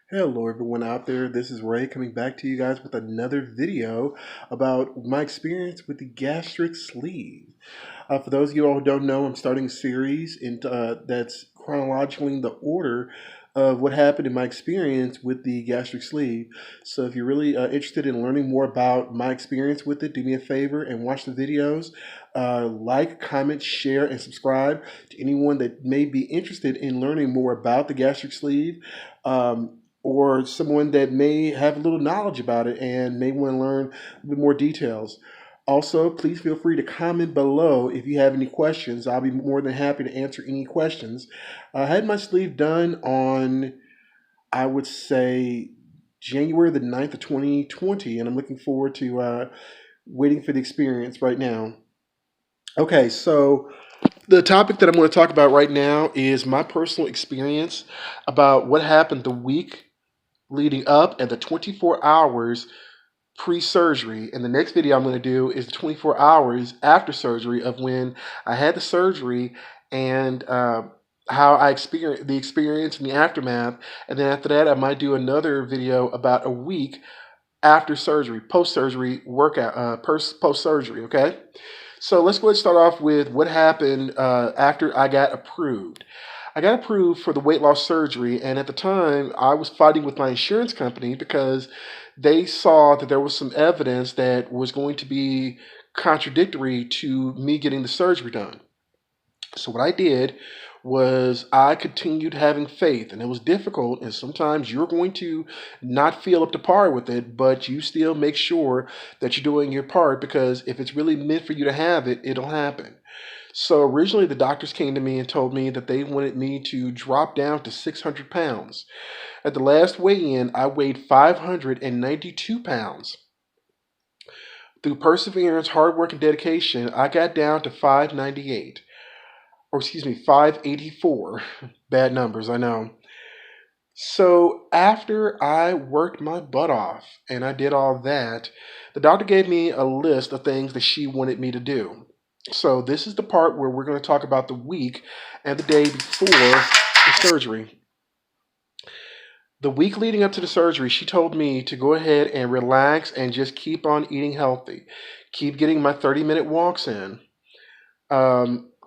Hello everyone out there, this is Ray coming back to you guys with another video about my experience with the gastric sleeve. For those of you all who don't know, I'm starting a series that's chronologically in the order of what happened in my experience with the gastric sleeve. So if you're really interested in learning more about my experience with it, do me a favor and watch the videos. Like, comment, share, and subscribe to anyone that may be interested in learning more about the gastric sleeve. Or someone that may have a little knowledge about it and may want to learn a bit more details. Also, please feel free to comment below if you have any questions. I'll be more than happy to answer any questions. I had my sleeve done on, I would say, January the 9th of 2020, and I'm looking forward to waiting for the experience right now. Okay, so the topic that I'm going to talk about right now is my personal experience about what happened the week leading up and the 24 hours pre-surgery. And the next video I'm going to do is the 24 hours after surgery of when I had the surgery and how I experienced the experience and the aftermath. And then after that, I might do another video about a week after surgery, post-surgery workout, post-surgery. Okay. So let's go ahead and start off with what happened after I got approved. I got approved for the weight loss surgery, and at the time, I was fighting with my insurance company because they saw that there was some evidence that was going to be contradictory to me getting the surgery done. So what I did was I continued having faith, and it was difficult, and sometimes you're going to not feel up to par with it, but you still make sure that you're doing your part, because if it's really meant for you to have it, it'll happen. So originally the doctors came to me and told me that they wanted me to drop down to 600 pounds. At the last weigh-in, I weighed 592 pounds. Through perseverance, hard work, and dedication, I got down to 598. Or excuse me, 584. Bad numbers, I know. So after I worked my butt off and I did all that, the doctor gave me a list of things that she wanted me to do. So this is the part where we're going to talk about the week and the day before the surgery. The week leading up to the surgery, she told me to go ahead and relax and just keep on eating healthy. Keep getting my 30-minute walks in.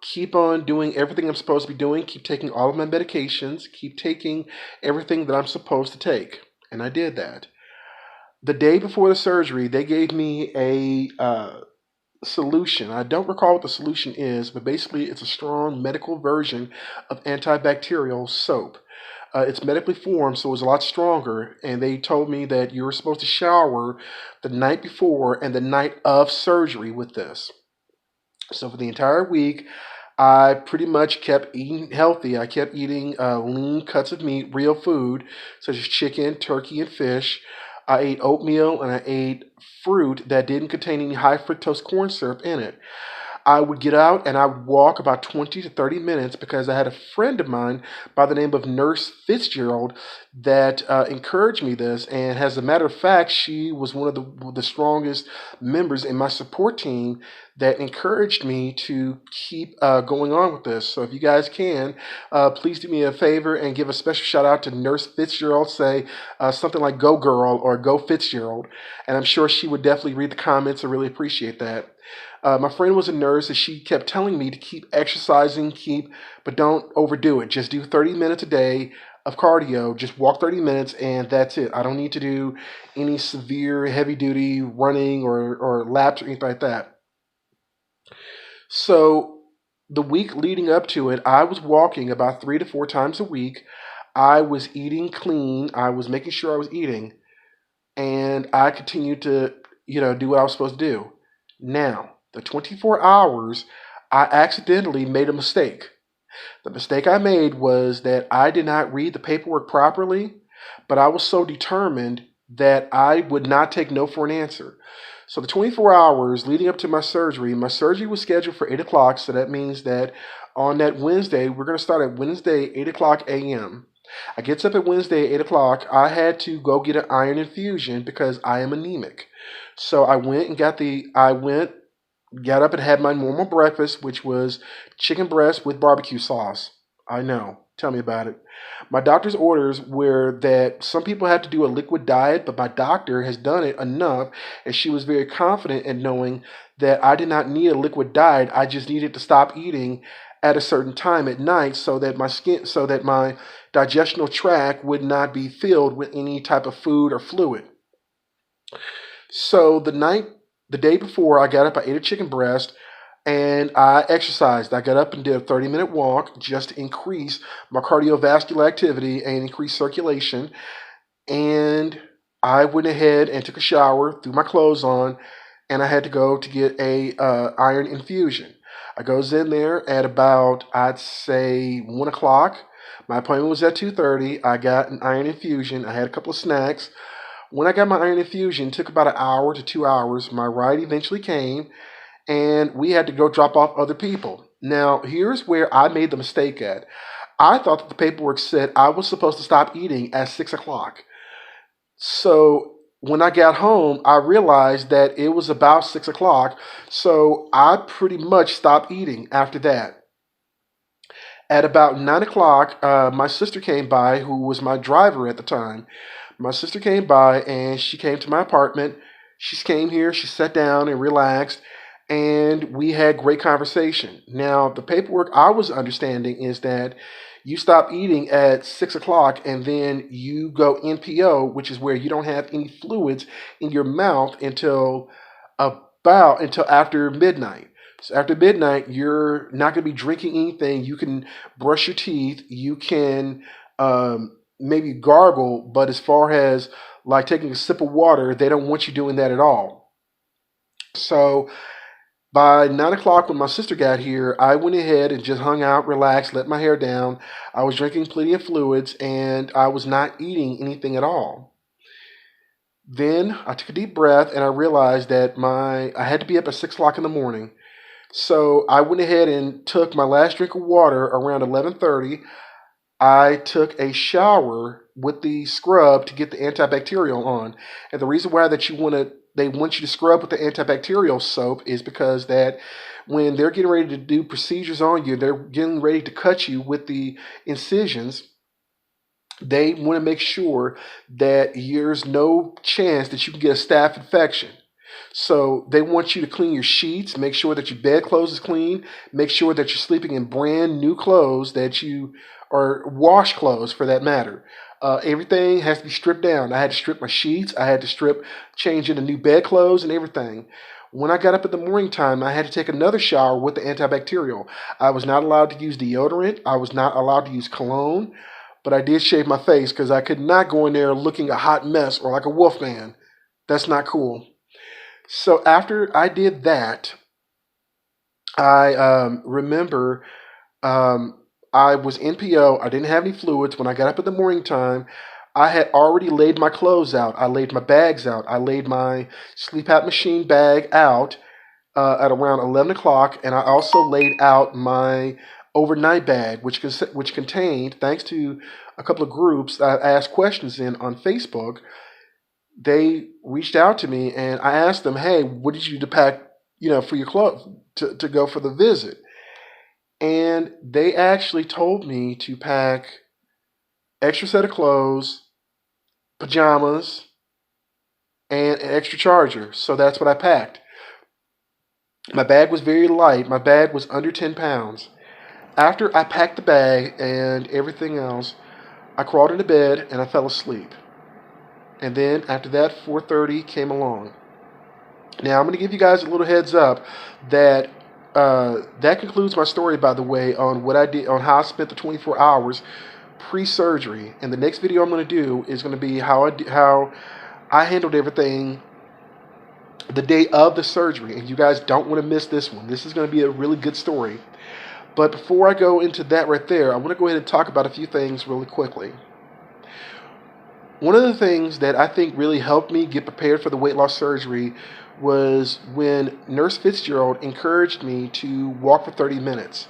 Keep on doing everything I'm supposed to be doing. Keep taking all of my medications. Keep taking everything that I'm supposed to take. And I did that. The day before the surgery, they gave me a solution. I don't recall what the solution is, but basically it's a strong medical version of antibacterial soap. It's medically formed, so it's a lot stronger. And they told me that you were supposed to shower the night before and the night of surgery with this. So for the entire week, I pretty much kept eating healthy. I kept eating lean cuts of meat, real food, such as chicken, turkey, and fish. I ate oatmeal and I ate fruit that didn't contain any high fructose corn syrup in it. I would get out and I would walk about 20 to 30 minutes because I had a friend of mine by the name of Nurse Fitzgerald that encouraged me this. And as a matter of fact, she was one of the strongest members in my support team that encouraged me to keep going on with this. So if you guys can, please do me a favor and give a special shout out to Nurse Fitzgerald. Say something like "Go Girl" or "Go Fitzgerald," and I'm sure she would definitely read the comments and really appreciate that. My friend was a nurse, and she kept telling me to keep exercising, but don't overdo it. Just do 30 minutes a day of cardio. Just walk 30 minutes, and that's it. I don't need to do any severe, heavy-duty running or laps or anything like that. So the week leading up to it, I was walking about 3 to 4 times a week. I was eating clean. I was making sure I was eating, and I continued to, do what I was supposed to do. Now, the 24 hours, I accidentally made a mistake. The mistake I made was that I did not read the paperwork properly, but I was so determined that I would not take no for an answer. So the 24 hours leading up to my surgery was scheduled for 8 o'clock, so that means that on that Wednesday, we're going to start at Wednesday, 8 o'clock a.m. I gets up at Wednesday at 8 o'clock. I had to go get an iron infusion because I am anemic. So I got up and had my normal breakfast, which was chicken breast with barbecue sauce. I know, Tell me about it. My doctor's orders were that some people had to do a liquid diet, but my doctor has done it enough, and she was very confident in knowing that I did not need a liquid diet. I just needed to stop eating at a certain time at night so that my digestional tract would not be filled with any type of food or fluid. So the day before I got up, I ate a chicken breast and I exercised. I got up and did a 30-minute walk just to increase my cardiovascular activity and increase circulation. And I went ahead and took a shower, threw my clothes on, and I had to go to get a iron infusion. I goes in there at about, I'd say, 1 o'clock. My appointment was at 2:30. I got an iron infusion. I had a couple of snacks. When I got my iron infusion, it took about an hour to 2 hours. My ride eventually came, and we had to go drop off other people. Now, here's where I made the mistake at. I thought that the paperwork said I was supposed to stop eating at 6 o'clock. So when I got home, I realized that it was about 6 o'clock. So I pretty much stopped eating after that. At about 9 o'clock, my sister came by, who was my driver at the time. My sister came by and she came to my apartment. She came here, she sat down and relaxed, and we had great conversation. Now, the paperwork I was understanding is that you stop eating at 6 o'clock and then you go NPO, which is where you don't have any fluids in your mouth until after midnight. So after midnight, you're not going to be drinking anything. You can brush your teeth. You can maybe gargle, but as far as like taking a sip of water, they don't want you doing that at all. So by 9 o'clock, when my sister got here, I went ahead and just hung out, relaxed, let my hair down. I was drinking plenty of fluids, and I was not eating anything at all. Then I took a deep breath, and I realized that I had to be up at 6 o'clock in the morning. So I went ahead and took my last drink of water around 11:30. I took a shower with the scrub to get the antibacterial on. And the reason why they want you to scrub with the antibacterial soap is because that when they're getting ready to do procedures on you, they're getting ready to cut you with the incisions. They want to make sure that there's no chance that you can get a staph infection. So they want you to clean your sheets, make sure that your bedclothes is clean, make sure that you're sleeping in brand new clothes or wash clothes for that matter. Everything has to be stripped down. I had to strip my sheets. I had to change into new bedclothes and everything. When I got up in the morning time, I had to take another shower with the antibacterial. I was not allowed to use deodorant. I was not allowed to use cologne, but I did shave my face because I could not go in there looking a hot mess or like a wolf man. That's not cool. So after I did that, I remember I was NPO. I didn't have any fluids. When I got up in the morning time, I had already laid my clothes out. I laid my bags out. I laid my sleep out machine bag out at around 11 o'clock, and I also laid out my overnight bag, which contained, thanks to a couple of groups I asked questions in on Facebook. They reached out to me, and I asked them, "Hey, what did you pack, for your clothes to go for the visit?" And they actually told me to pack extra set of clothes, pajamas, and an extra charger. So that's what I packed. My bag was very light. My bag was under 10 pounds. After I packed the bag and everything else, I crawled into bed and I fell asleep. And then after that, 4:30 came along. Now I'm going to give you guys a little heads up that that concludes my story, by the way, on what I did, on how I spent the 24 hours pre-surgery. And the next video I'm going to do is going to be how I handled everything the day of the surgery. And you guys don't want to miss this one. This is going to be a really good story. But before I go into that right there, I want to go ahead and talk about a few things really quickly. One of the things that I think really helped me get prepared for the weight loss surgery was when Nurse Fitzgerald encouraged me to walk for 30 minutes.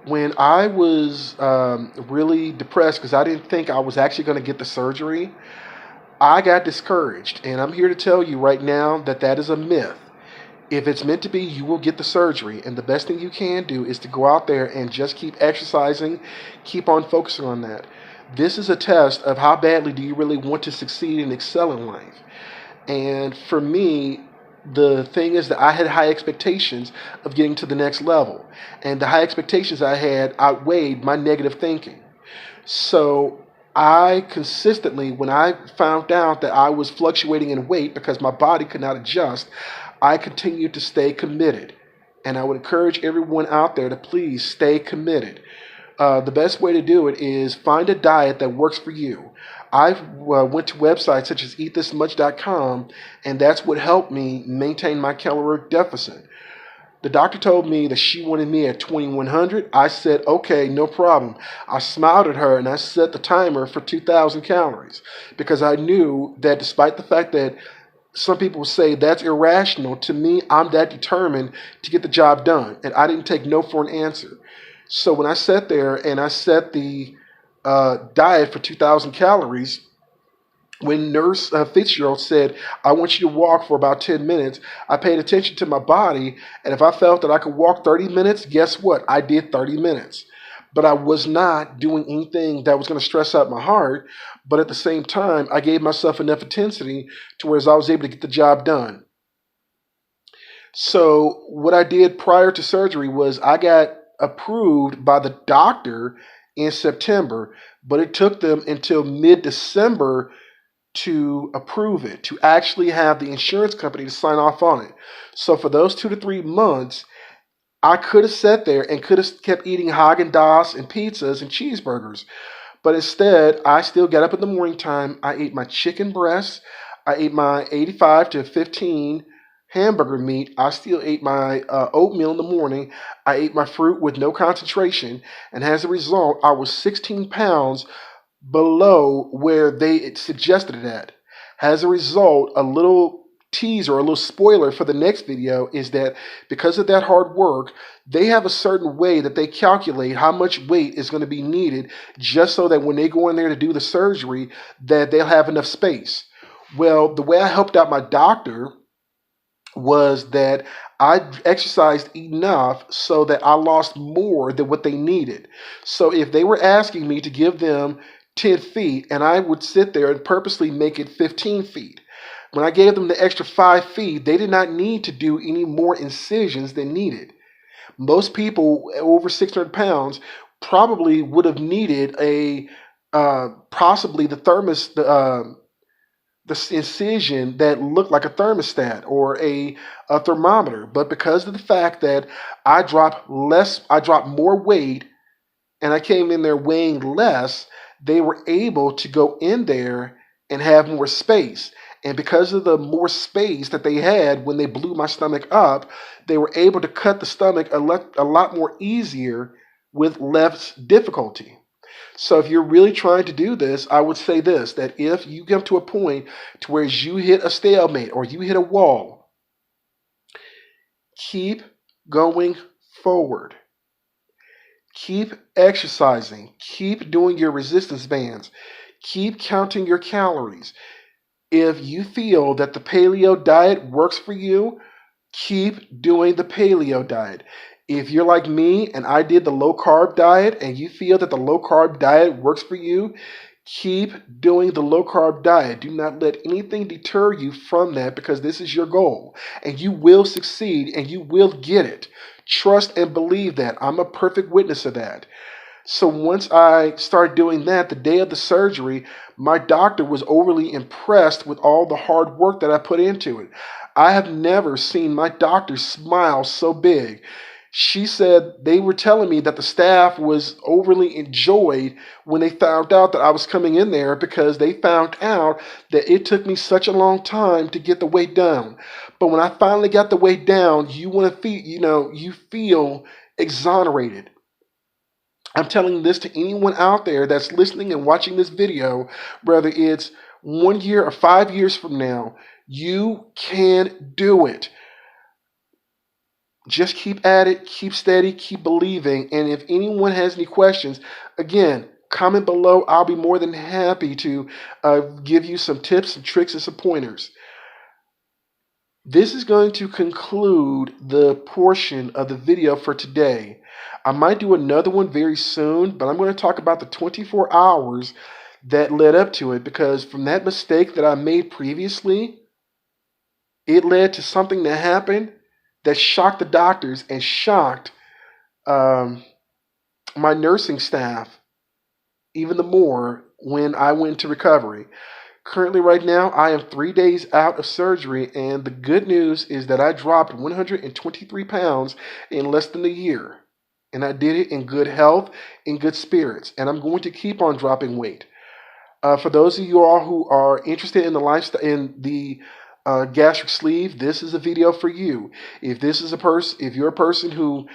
When I was really depressed because I didn't think I was actually going to get the surgery, I got discouraged. And I'm here to tell you right now that that is a myth. If it's meant to be, you will get the surgery. And the best thing you can do is to go out there and just keep exercising, keep on focusing on that. This is a test of how badly do you really want to succeed and excel in life. And for me, the thing is that I had high expectations of getting to the next level. And the high expectations I had outweighed my negative thinking. So I consistently, when I found out that I was fluctuating in weight because my body could not adjust, I continued to stay committed. And I would encourage everyone out there to please stay committed. The best way to do it is find a diet that works for you. I went to websites such as eatthismuch.com, and that's what helped me maintain my caloric deficit. The doctor told me that she wanted me at 2100. I said, okay, no problem. I smiled at her and I set the timer for 2000 calories because I knew that despite the fact that some people say that's irrational, to me, I'm that determined to get the job done. And I didn't take no for an answer. So when I sat there and I set the diet for 2000 calories, when Nurse Fitzgerald said, I want you to walk for about 10 minutes, I paid attention to my body. And if I felt that I could walk 30 minutes, guess what? I did 30 minutes. But I was not doing anything that was going to stress out my heart. But at the same time, I gave myself enough intensity to where I was able to get the job done. So what I did prior to surgery was I got approved by the doctor in September, but it took them until mid-December to approve it, to actually have the insurance company to sign off on it. So for those 2 to 3 months, I could have sat there and could have kept eating Haagen-Dazs and pizzas and cheeseburgers. But instead, I still got up in the morning time. I ate my chicken breasts. I ate my 85 to 15 hamburger meat. I still ate my oatmeal in the morning. I ate my fruit with no concentration. And as a result, I was 16 pounds below where they suggested it at. As a result, a little teaser, a little spoiler for the next video is that because of that hard work, they have a certain way that they calculate how much weight is going to be needed just so that when they go in there to do the surgery, that they'll have enough space. Well, the way I helped out my doctor was that I exercised enough so that I lost more than what they needed. So if they were asking me to give them 10 feet, and I would sit there and purposely make it 15 feet. When I gave them the extra 5 feet, they did not need to do any more incisions than needed. Most people over 600 pounds probably would have needed a possibly the incision that looked like a thermostat or a thermometer. But because of the fact that I dropped more weight, and I came in there weighing less, they were able to go in there and have more space. And because of the more space that they had when they blew my stomach up, they were able to cut the stomach a lot more easier with less difficulty. So if you're really trying to do this, I would say this, that if you get to a point to where you hit a stalemate or you hit a wall, keep going forward. Keep exercising. Keep doing your resistance bands. Keep counting your calories. If you feel that the paleo diet works for you, keep doing the paleo diet. If you're like me and I did the low carb diet and you feel that the low carb diet works for you, keep doing the low carb diet. Do not let anything deter you from that because this is your goal and you will succeed and you will get it. Trust and believe that. I'm a perfect witness of that. So once I started doing that, the day of the surgery, my doctor was overly impressed with all the hard work that I put into it. I have never seen my doctor smile so big. She said they were telling me that the staff was overly enjoyed when they found out that I was coming in there because they found out that it took me such a long time to get the weight down. But when I finally got the weight down, you want to feel, you feel exonerated. I'm telling this to anyone out there that's listening and watching this video, whether it's 1 year or 5 years from now, you can do it. Just keep at it, keep steady, keep believing. And if anyone has any questions, again, comment below. I'll be more than happy to give you some tips, some tricks, and some pointers. This is going to conclude the portion of the video for today. I might do another one very soon, but I'm going to talk about the 24 hours that led up to it, because from that mistake that I made previously, it led to something that happened that shocked the doctors and shocked um, my nursing staff even the more when I went into recovery. Currently, right now, I am 3 days out of surgery, and the good news is that I dropped 123 pounds in less than a year. And I did it in good health, in good spirits, and I'm going to keep on dropping weight. For those of you all who are interested in the lifestyle, in the gastric sleeve, this is a video for you. If you're a person who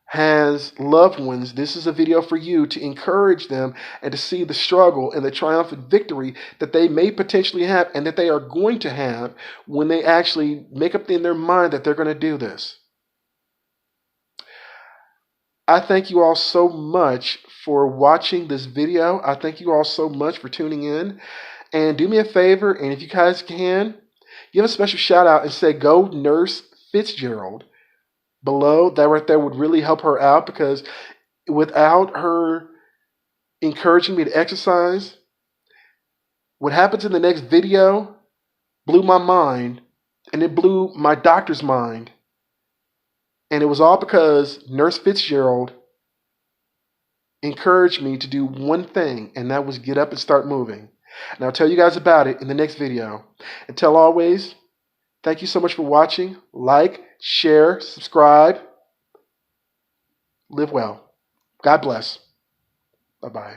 has loved ones, this is a video for you to encourage them and to see the struggle and the triumphant victory that they may potentially have and that they are going to have when they actually make up in their mind that they're going to do this. I thank you all so much for watching this video. I thank you all so much for tuning in. And do me a favor, and if you guys can, give a special shout out and say, "Go Nurse Fitzgerald," below. That right there would really help her out, because without her encouraging me to exercise, what happens in the next video blew my mind, and it blew my doctor's mind. And it was all because Nurse Fitzgerald encouraged me to do one thing, and that was get up and start moving. And I'll tell you guys about it in the next video. Until always, thank you so much for watching. Like, share, subscribe. Live well. God bless. Bye-bye.